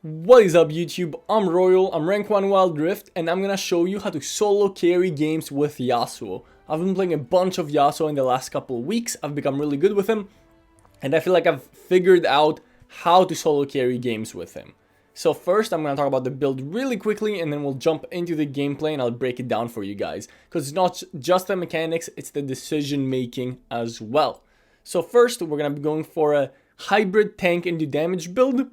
What is up YouTube, I'm Royal, I'm rank 1 Wild Rift, and I'm gonna show you how to solo carry games with Yasuo. I've been playing a bunch of Yasuo in the last couple of weeks, I've become really good with him, and I feel like I've figured out how to solo carry games with him. So first I'm gonna talk about the build really quickly, and then we'll jump into the gameplay and I'll break it down for you guys. Because it's not just the mechanics, it's the decision making as well. So first we're gonna be going for a hybrid tank into damage build.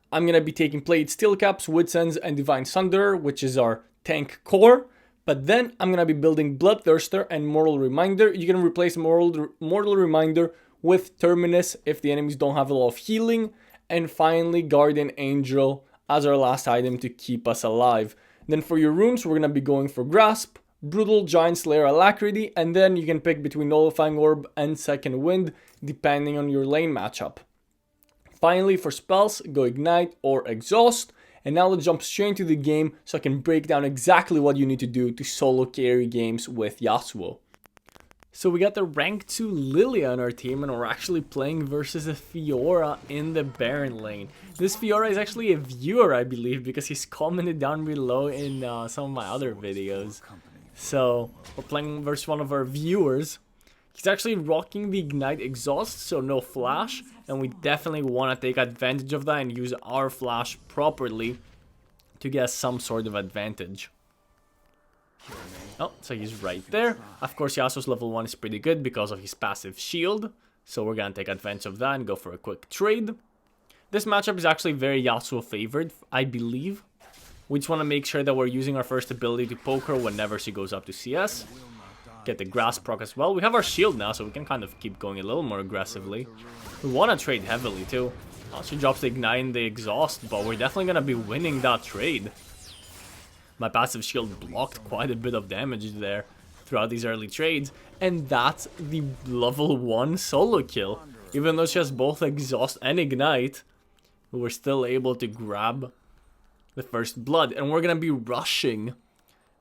I'm going to be taking Plate Steel Caps, Wits Ends, and Divine Sunderer, which is our tank core. But then I'm going to be building Bloodthirster and Mortal Reminder. You can replace Mortal Reminder with Terminus if the enemies don't have a lot of healing. And finally, Guardian Angel as our last item to keep us alive. Then for your runes, we're going to be going for Grasp, Brutal, Giant Slayer, Alacrity. And then you can pick between Nullifying Orb and Second Wind, depending on your lane matchup. Finally, for spells, go Ignite or Exhaust. And now let's jump straight into the game so I can break down exactly what you need to do to solo carry games with Yasuo. So we got the rank 2 Lilia on our team, and we're actually playing versus a Fiora in the Baron lane. This Fiora is actually a viewer, I believe, because he's commented down below in some of my other videos. So we're playing versus one of our viewers. He's actually rocking the Ignite Exhaust, so no flash, and we definitely want to take advantage of that and use our flash properly to get some sort of advantage. Oh, so he's right there. Of course, Yasuo's level 1 is pretty good because of his passive shield, so we're going to take advantage of that and go for a quick trade. This matchup is actually very Yasuo favored, I believe. We just want to make sure that we're using our first ability to poke her whenever she goes up to CS. Get the grass proc as well. We have our shield now, so we can kind of keep going a little more aggressively. We want to trade heavily too. Oh, she drops the Ignite and the Exhaust, but we're definitely going to be winning that trade. My passive shield blocked quite a bit of damage there throughout these early trades, and that's the level 1 solo kill. Even though she has both Exhaust and Ignite, we were still able to grab the first blood, and we're going to be rushing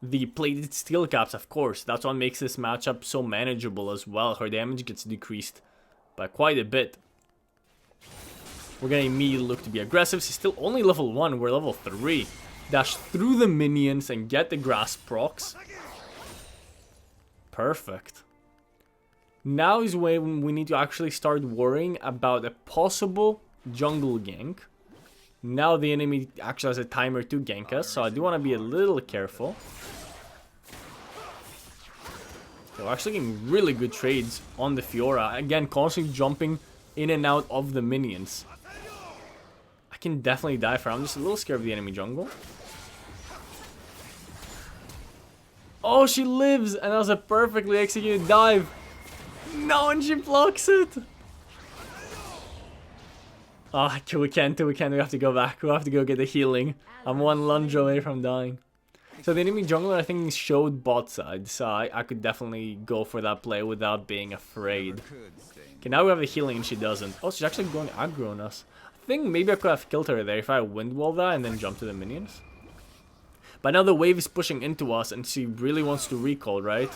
the Plated Steel Caps, of course. That's what makes this matchup so manageable as well. Her damage gets decreased by quite a bit. We're going to immediately look to be aggressive. She's still only level 1. We're level 3. Dash through the minions and get the grass procs. Perfect. Now is when we need to actually start worrying about a possible jungle gank. Now the enemy actually has a timer to gank us, so I do want to be a little careful. So we're actually getting really good trades on the Fiora. Again, constantly jumping in and out of the minions. I can definitely die for her. I'm just a little scared of the enemy jungle. Oh, she lives! And that was a perfectly executed dive. No, and she blocks it! Oh, we can't. We have to go back. We have to go get the healing. I'm one lunge away from dying. So the enemy jungler, I think, showed bot side. So I could definitely go for that play without being afraid. Okay, now we have the healing and she doesn't. Oh, she's actually going aggro on us. I think maybe I could have killed her there if I wind wall that and then jump to the minions. But now the wave is pushing into us and she really wants to recall, right?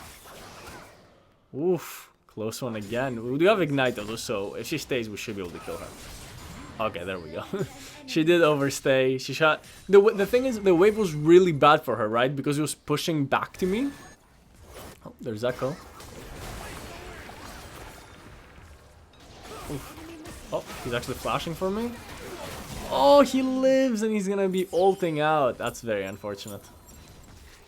Oof. Close one again. We do have Ignite though, so if she stays, we should be able to kill her. Okay, there we go. She did overstay. She shot. The thing is, the wave was really bad for her, right? Because it was pushing back to me. Oh, there's Echo. Oof. Oh, he's actually flashing for me. Oh, he lives and he's gonna be ulting out. That's very unfortunate.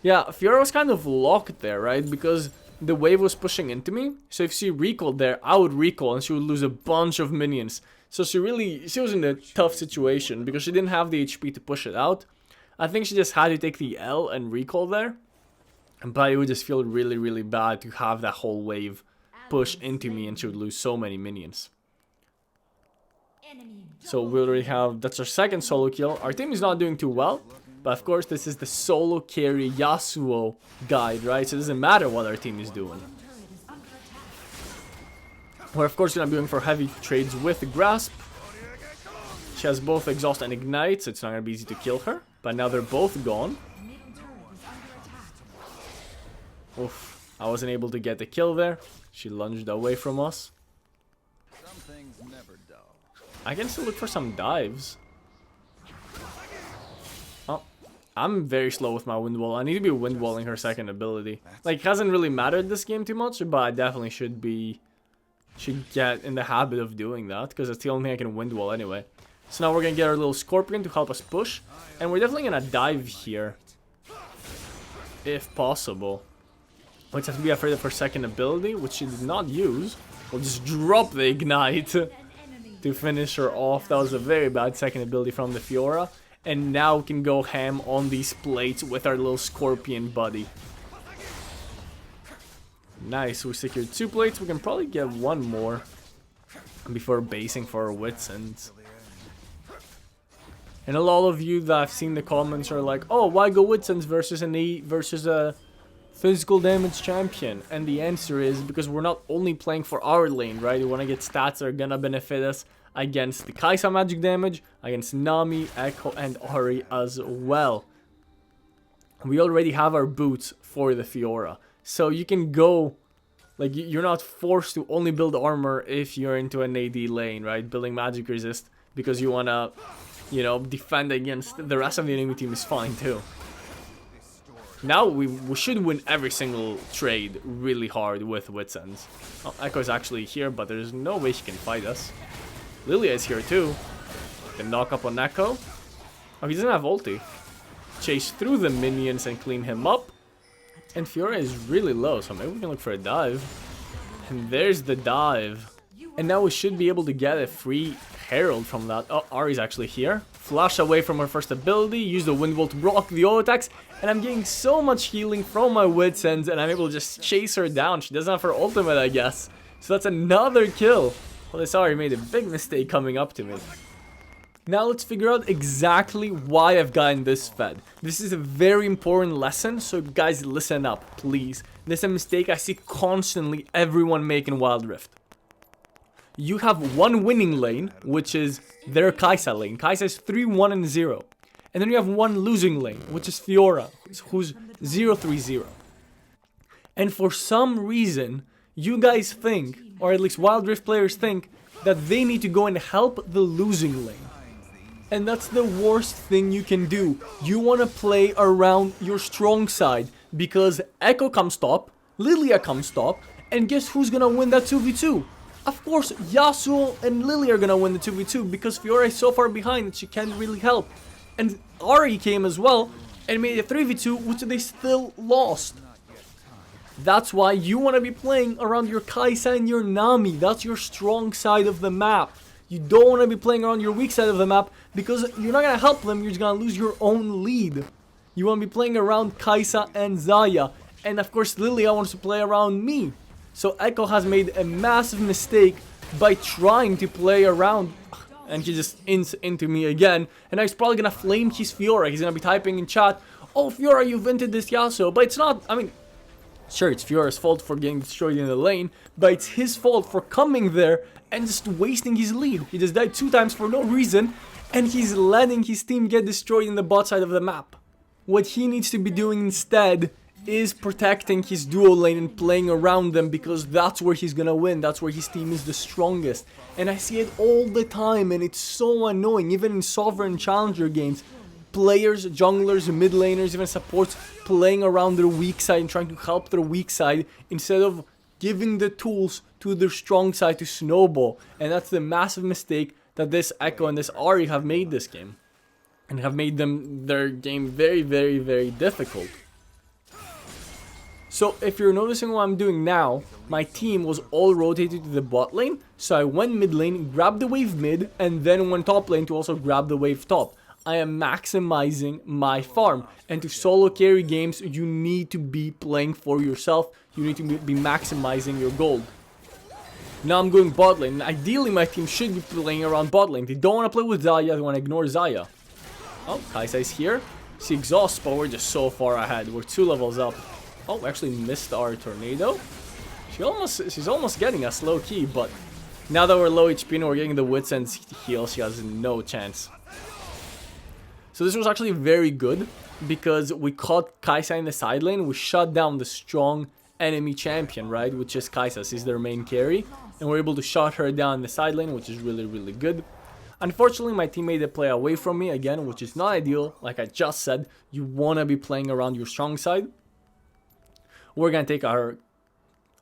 Yeah, Fiora was kind of locked there, right? Because the wave was pushing into me. So if she recalled there, I would recall and she would lose a bunch of minions. So she was in a tough situation because she didn't have the HP to push it out. I think she just had to take the L and recall there. But it would just feel really, really bad to have that whole wave push into me and she would lose so many minions. So we already have, that's our second solo kill. Our team is not doing too well. But of course this is the solo carry Yasuo guide, right? So it doesn't matter what our team is doing. We're of course going to be going for heavy trades with Grasp. She has both Exhaust and Ignite, so it's not going to be easy to kill her. But now they're both gone. Oof, I wasn't able to get the kill there. She lunged away from us. I can still look for some dives. I'm very slow with my wind wall. I need to be wind walling her second ability. Like, it hasn't really mattered this game too much, but I definitely should get in the habit of doing that, because it's the only thing I can wind wall anyway. So now we're gonna get our little scorpion to help us push, and we're definitely gonna dive here, if possible. We just have to be afraid of her second ability, which she did not use. We'll just drop the ignite to finish her off. That was a very bad second ability from the Fiora. And now we can go ham on these plates with our little scorpion buddy. Nice, we secured 2 plates. We can probably get 1 more before basing for our wits ends. And a lot of you that I've seen the comments are like, oh, why go wits ends versus a physical damage champion? And the answer is because we're not only playing for our lane, right? We want to get stats that are gonna benefit us against the Kai'Sa magic damage, against Nami, Echo, and Ahri as well. We already have our boots for the Fiora, so you can go, like, you're not forced to only build armor if you're into an AD lane, right? Building magic resist because you want to, you know, defend against the rest of the enemy team is fine too. Now we should win every single trade really hard with wits ends. Oh, Echo's actually here, but there's no way she can fight us. Lilia is here too. Can knock up on Echo. Oh, he doesn't have ulti. Chase through the minions and clean him up. And Fiora is really low, so maybe we can look for a dive. And there's the dive. And now we should be able to get a free Herald from that. Oh, Ahri's actually here. Flash away from her first ability. Use the Wind Wall to block the auto attacks. And I'm getting so much healing from my wits ends, and I'm able to just chase her down. She doesn't have her ultimate, I guess. So that's another kill. Well, this Ahri made a big mistake coming up to me. Now let's figure out exactly why I've gotten this fed. This is a very important lesson, so guys, listen up, please. This is a mistake I see constantly everyone make in Wild Rift. You have one winning lane, which is their Kai'Sa lane. Kai'Sa is 3-1 and 0. And then you have one losing lane, which is Fiora, who's 0-3-0. And for some reason, you guys think, or at least Wild Rift players think, that they need to go and help the losing lane. And that's the worst thing you can do. You want to play around your strong side, because Echo comes top, Lilia comes top, and guess who's gonna win that 2v2? Of course, Yasuo and Lilia are gonna win the 2v2, because Fiora is so far behind that she can't really help. And Ahri came as well, and made a 3v2, which they still lost. That's why you want to be playing around your Kai'Sa and your Nami. That's your strong side of the map. You don't want to be playing around your weak side of the map, because you're not going to help them, you're just going to lose your own lead. You want to be playing around Kai'Sa and Xayah. And of course Lilia wants to play around me. So Echo has made a massive mistake by trying to play around. And he just into me again. And now he's probably going to flame his Fiora. He's going to be typing in chat, oh Fiora, you've inted this Yasuo. But it's not, I mean, sure, it's Fiora's fault for getting destroyed in the lane, but it's his fault for coming there and just wasting his lead. He just died 2 times for no reason, and he's letting his team get destroyed in the bot side of the map. What he needs to be doing instead is protecting his duo lane and playing around them, because that's where he's gonna win, that's where his team is the strongest. And I see it all the time, and it's so annoying, even in Sovereign Challenger games. Players, junglers, mid laners, even supports playing around their weak side and trying to help their weak side instead of giving the tools to their strong side to snowball. And that's the massive mistake that this Echo and this Ahri have made this game. And have made their game very, very, very difficult. So if you're noticing what I'm doing now, my team was all rotated to the bot lane. So I went mid lane, grabbed the wave mid, and then went top lane to also grab the wave top. I am maximizing my farm, and to solo carry games you need to be playing for yourself. You need to be maximizing your gold. Now I'm going bot lane, and ideally my team should be playing around bot lane. They don't want to play with Xayah, they want to ignore Xayah. Oh, Kai'Sa is here. She exhausts, but we're just so far ahead. We're 2 levels up. Oh, we actually missed our tornado. She's almost getting us low key, but now that we're low HP and we're getting the wits end heal, she has no chance. So this was actually very good, because we caught Kai'Sa in the side lane. We shut down the strong enemy champion, right? Which is Kai'Sa. She's their main carry. And we're able to shut her down in the side lane, which is really, really good. Unfortunately, my team made the play away from me again, which is not ideal. Like I just said, you want to be playing around your strong side. We're going to take our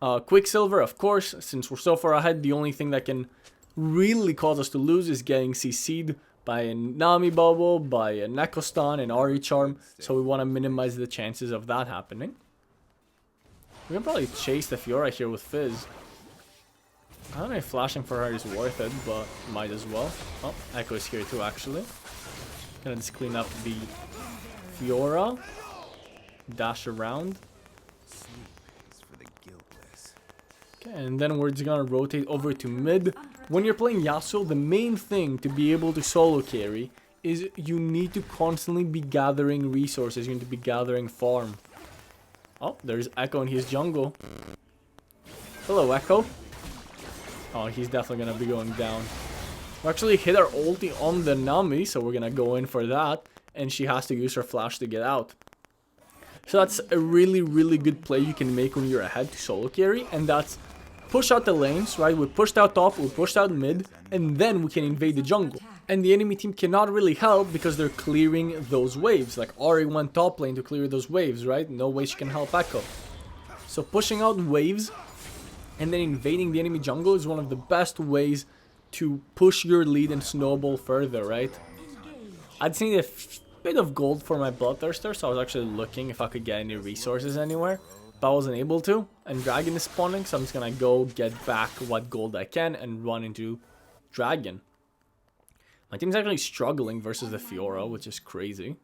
Quicksilver, of course. Since we're so far ahead, the only thing that can really cause us to lose is getting CC'd by a Nami Bubble, by a Neko Stun, and Ari Charm. So we want to minimize the chances of that happening. We can probably chase the Fiora here with Fizz. I don't know if flashing for her is worth it, but might as well. Oh, Echo is here too, actually. Gonna just clean up the Fiora. Dash around. Okay, and then we're just gonna rotate over to mid. When you're playing Yasuo, the main thing to be able to solo carry is you need to constantly be gathering resources. You need to be gathering farm. Oh, there's Echo in his jungle. Hello, Echo. Oh, he's definitely gonna be going down. We actually hit our ulti on the Nami, so we're gonna go in for that. And she has to use her flash to get out. So that's a really, really good play you can make when you're ahead to solo carry. And that's push out the lanes, right? We pushed out top, we pushed out mid, and then we can invade the jungle. And the enemy team cannot really help because they're clearing those waves. Like Ari went top lane to clear those waves, right? No way she can help Echo. So pushing out waves and then invading the enemy jungle is one of the best ways to push your lead and snowball further, right? I'd need a bit of gold for my Bloodthirster, so I was actually looking if I could get any resources anywhere. But I wasn't able to, and Dragon is spawning, so I'm just gonna go get back what gold I can and run into Dragon. My team's actually struggling versus the Fiora, which is crazy.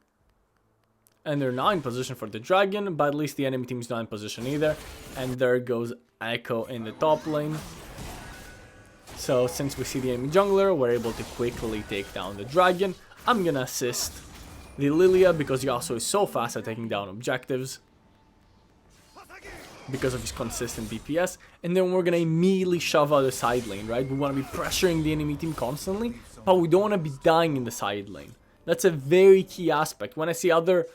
And they're not in position for the Dragon, but at least the enemy team's not in position either. And there goes Echo in the top lane. So since we see the enemy jungler, we're able to quickly take down the Dragon. I'm gonna assist the Lilia because Yasuo is so fast at taking down objectives, because of his consistent DPS, and then we're gonna immediately shove out the side lane, right? We want to be pressuring the enemy team constantly, but we don't want to be dying in the side lane. That's a very key aspect. When I see other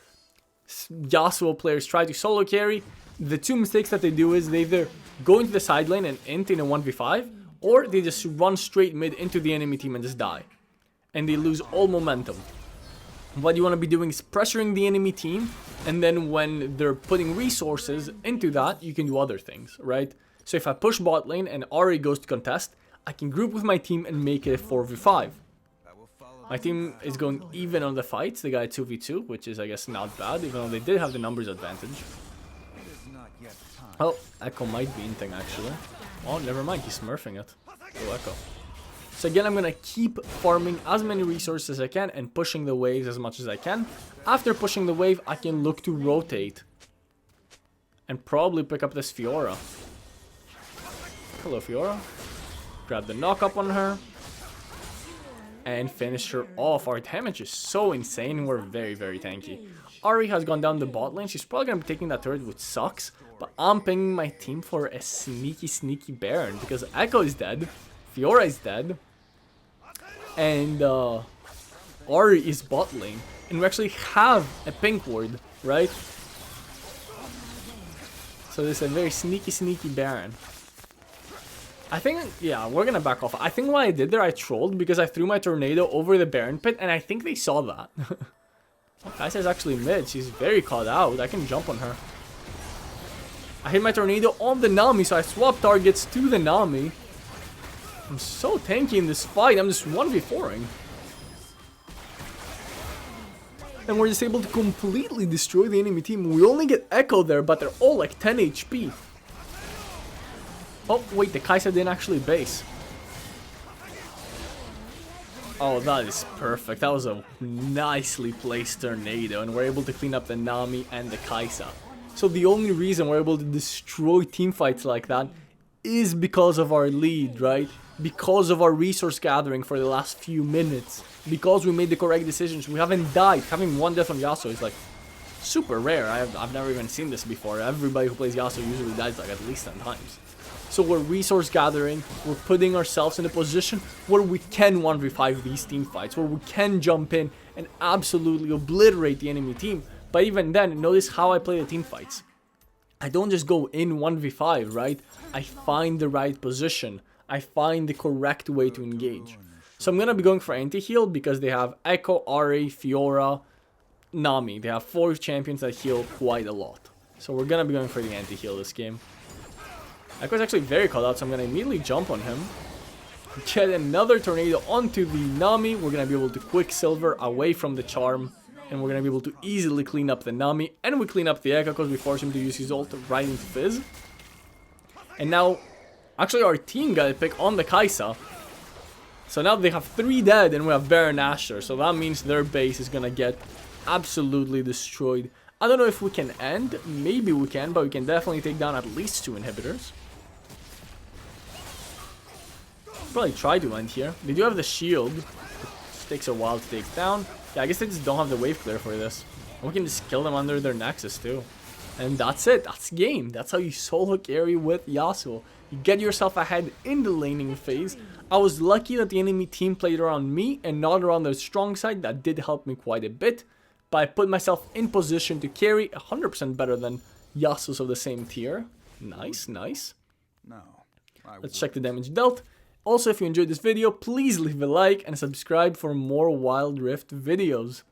Yasuo players try to solo carry, the two mistakes that they do is they either go into the side lane and int in a 1v5, or they just run straight mid into the enemy team and just die. And they lose all momentum. What you want to be doing is pressuring the enemy team, and then when they're putting resources into that, you can do other things, right? So if I push bot lane and Ari goes to contest, I can group with my team and make it a 4v5. My team is going even on the fights. They got a 2v2, which is, I guess, not bad, even though they did have the numbers advantage. Oh, Echo might be inting, actually. Oh, never mind, he's smurfing it. Oh, Echo. So again, I'm going to keep farming as many resources as I can and pushing the waves as much as I can. After pushing the wave, I can look to rotate and probably pick up this Fiora. Hello, Fiora. Grab the knock up on her and finish her off. Our damage is so insane. We're very, very tanky. Ari has gone down the bot lane. She's probably going to be taking that turret, which sucks. But I'm pinging my team for a sneaky, sneaky Baron because Echo is dead. Fiora is dead. And Ari is bot lane. And we actually have a pink ward, right? So this is a very sneaky, sneaky Baron. I think, yeah, we're gonna back off. I think what I did there, I trolled because I threw my tornado over the Baron pit, and I think they saw that. Kai'Sa's actually mid. She's very caught out. I can jump on her. I hit my tornado on the Nami, so I swap targets to the Nami. I'm so tanky in this fight. I'm just 1v4ing. And we're just able to completely destroy the enemy team. We only get Echo there, but they're all like 10 HP. Oh, wait, the Kai'Sa didn't actually base. Oh, that is perfect. That was a nicely placed tornado, and we're able to clean up the Nami and the Kai'Sa. So the only reason we're able to destroy teamfights like that is because of our lead, right? Because of our resource gathering for the last few minutes. Because we made the correct decisions. We haven't died. Having one death on Yasuo is like super rare. I've never even seen this before. Everybody who plays Yasuo usually dies like at least 10 times. So we're resource gathering, we're putting ourselves in a position where we can 1v5 these team fights, where we can jump in and absolutely obliterate the enemy team. But even then, notice how I play the team fights. I don't just go in 1v5, right? I find the right position. I find the correct way to engage. So I'm gonna be going for anti-heal because they have Echo, Ari, Fiora, Nami. They have 4 champions that heal quite a lot. So we're gonna be going for the anti-heal this game. Echo's actually very caught out, so I'm gonna immediately jump on him. Get another tornado onto the Nami. We're gonna be able to Quicksilver away from the charm. And we're gonna be able to easily clean up the Nami. And we clean up the Echo because we force him to use his ult right into Fizz. And now, actually our team got a pick on the Kai'Sa. So now they have 3 dead and we have Baron Nashor. So that means their base is gonna get absolutely destroyed. I don't know if we can end. Maybe we can, but we can definitely take down at least 2 inhibitors. Probably try to end here. They do have the shield. It takes a while to take down. Yeah, I guess they just don't have the wave clear for this. And we can just kill them under their nexus too. And that's it. That's game. That's how you solo carry with Yasuo. You get yourself ahead in the laning phase. I was lucky that the enemy team played around me and not around their strong side. That did help me quite a bit. But I put myself in position to carry 100% better than Yasuo's of the same tier. Nice, nice. Let's check the damage dealt. Also, if you enjoyed this video, please leave a like and subscribe for more Wild Rift videos.